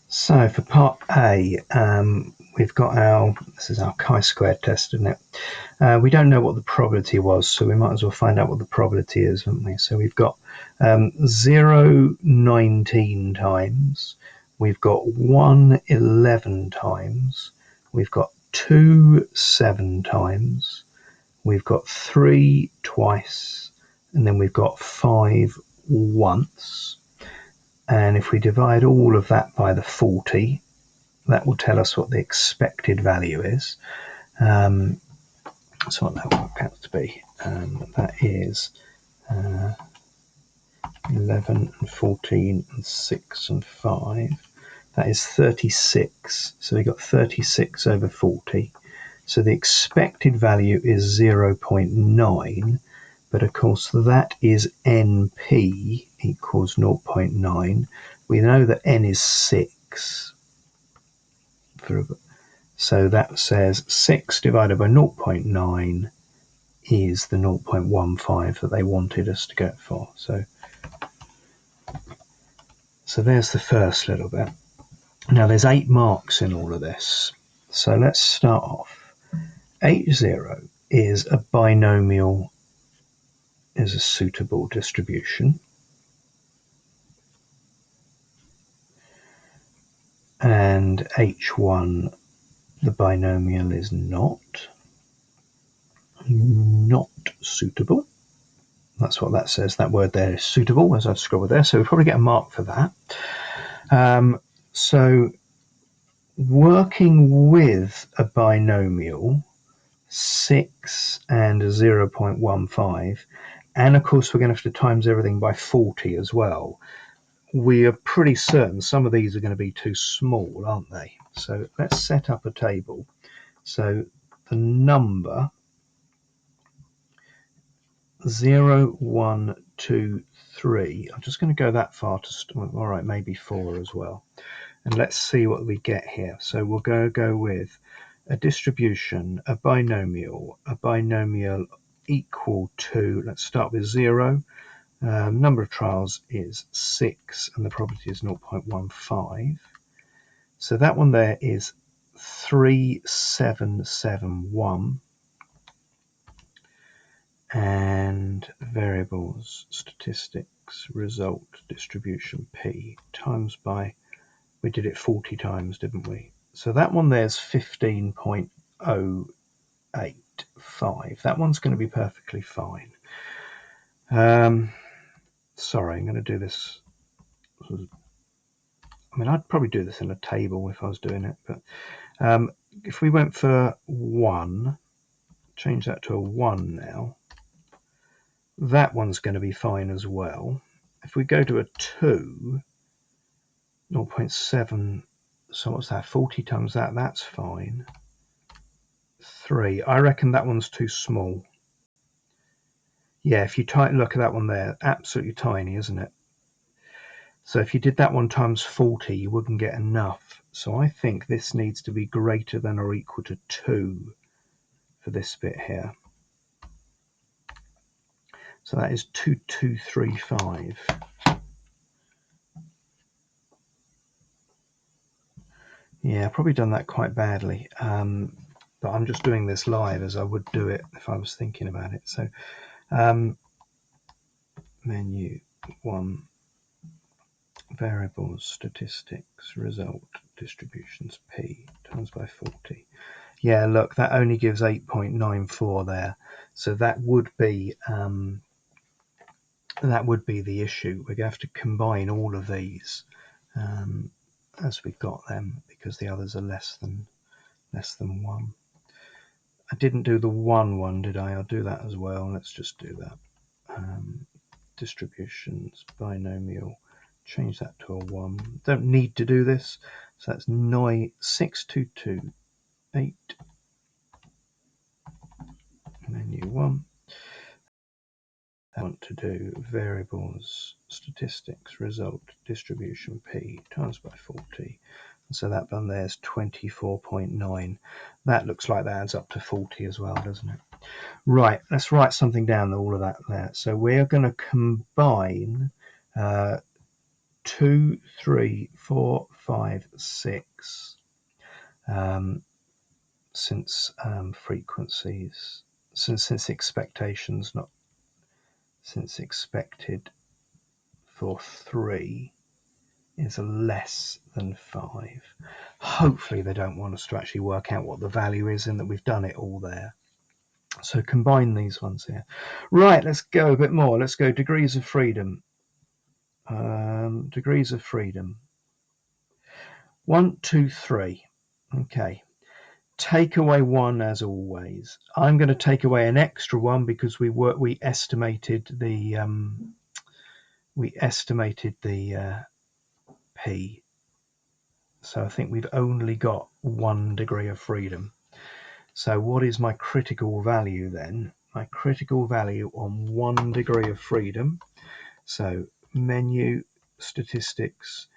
So for part A, we've got this is our chi-squared test, isn't it? We don't know what the probability was, so we might as well find out what the probability is, haven't we? So we've got 0 19 times, we've got 1 11 times, we've got 2 7 times, we've got 3 twice, and then we've got 5 once. And if we divide all of that by the 40, that will tell us what the expected value is. So what that will work out to be, that is 11 and 14 and 6 and 5. That is 36. So we got 36 over 40. So the expected value is 0.9. But of course that is NP equals 0.9. We know that N is 6. So that says 6 divided by 0.9 is the 0.15 that they wanted us to go for. So there's the first little bit. Now there's 8 marks in all of this. So let's start off. H0 is a binomial, is a suitable distribution. And H1, the binomial, is not suitable. That's what that says. That word there is suitable, as I've scrolled there. So we'll probably get a mark for that. So working with a binomial, 6 and 0.15, and of course we're going to have to times everything by 40 as well. We are pretty certain some of these are going to be too small, aren't they? So let's set up a table. So the number 0, 1, 2, 3. I'm just going to go that far to all right, maybe 4 as well. And let's see what we get here. So we'll go with a distribution, a binomial equal to, let's start with 0. Number of trials is 6 and the probability is 0.15. So that one there is 3771. And variables, statistics, result, distribution P times by, we did it 40 times, didn't we? So that one there's 15.085. That one's going to be perfectly fine. Sorry, I'm going to do this. I mean, I'd probably do this in a table if I was doing it, but if we went for 1, change that to a 1 now, that one's going to be fine as well. If we go to a 2, 0.7, so what's that, 40 times that, that's fine. 3, I reckon that one's too small. Yeah, if you look at that one there, absolutely tiny, isn't it? So if you did that one times 40, you wouldn't get enough. So I think this needs to be greater than or equal to 2 for this bit here. So that is 2235. Yeah, I've probably done that quite badly. But I'm just doing this live as I would do it if I was thinking about it. So menu 1, variables, statistics, result, distributions P times by 40. Yeah, look, that only gives 8.94 there. So that would be the issue. We're going to have to combine all of these as we've got them, because the others are less than 1. I didn't do the 1, did I? I'll do that as well. Let's just do that. Distributions, binomial, change that to a 1. Don't need to do this. So that's 6228. Menu 1. I want to do variables, statistics, result, distribution P times by 40. And so that one there's 24.9. That looks like that adds up to 40 as well, doesn't it? Right, let's write something down, all of that there. So we're going to combine 2, 3, 4, 5, 6 since frequencies, since expectations, not since expected for 3 is less than 5. Hopefully they don't want us to actually work out what the value is and that we've done it all there. So combine these ones here. Right, let's go a bit more. Let's go degrees of freedom. Degrees of freedom. 1, 2, 3. Okay. Take away 1 as always. I'm going to take away an extra 1 because we estimated the P. So I think we've only got 1 degree of freedom. So what is my critical value then? My critical value on 1 degree of freedom. So menu, statistics,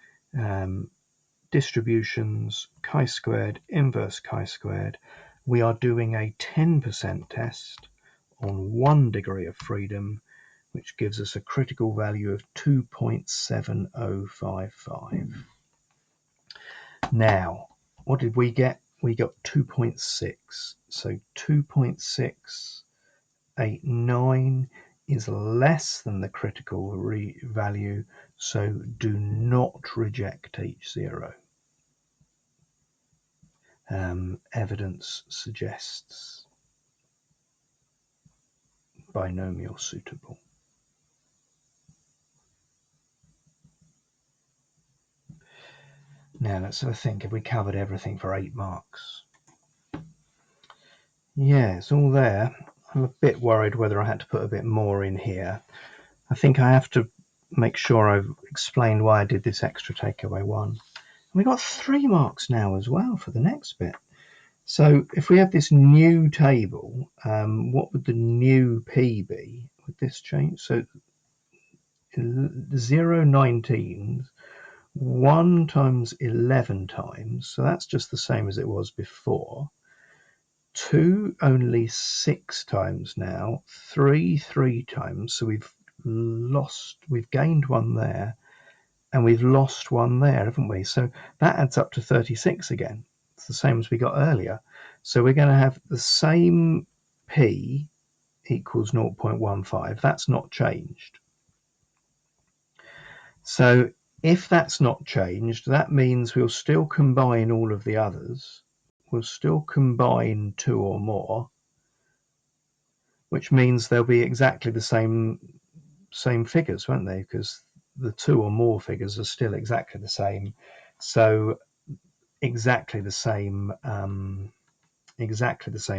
distributions, chi-squared, inverse chi-squared. We are doing a 10% test on 1 degree of freedom, which gives us a critical value of 2.7055. Now, what did we get? We got 2.6. So 2.689 is less than the critical value, so do not reject H0. Evidence suggests binomial suitable. Now let's have a think. Have we covered everything for 8 marks? Yeah, it's all there. I'm a bit worried whether I had to put a bit more in here. I think I have to make sure I've explained why I did this extra takeaway 1. And we got 3 marks now as well for the next bit. So if we have this new table, what would the new P be? Would this change? So 0, 19, 1 times 11 times, so that's just the same as it was before. 2 only 6 times now. 3 3 times, so we've gained 1 there, and we've lost 1 there, haven't we? So that adds up to 36 again. It's the same as we got earlier. So we're going to have the same P equals 0.15. That's not changed. So if that's not changed, that means we'll still combine all of the others. We'll still combine 2 or more, which means they'll be exactly the same figures, won't they? Because the 2 or more figures are still exactly the same. So exactly the same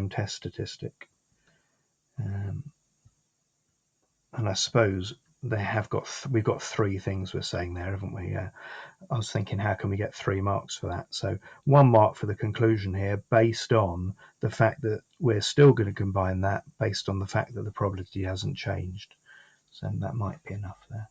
test statistic. And I suppose we've got 3 things we're saying there, haven't we? I was thinking, how can we get 3 marks for that? So 1 mark for the conclusion here, based on the fact that we're still going to combine that based on the fact that the probability hasn't changed. So that might be enough there.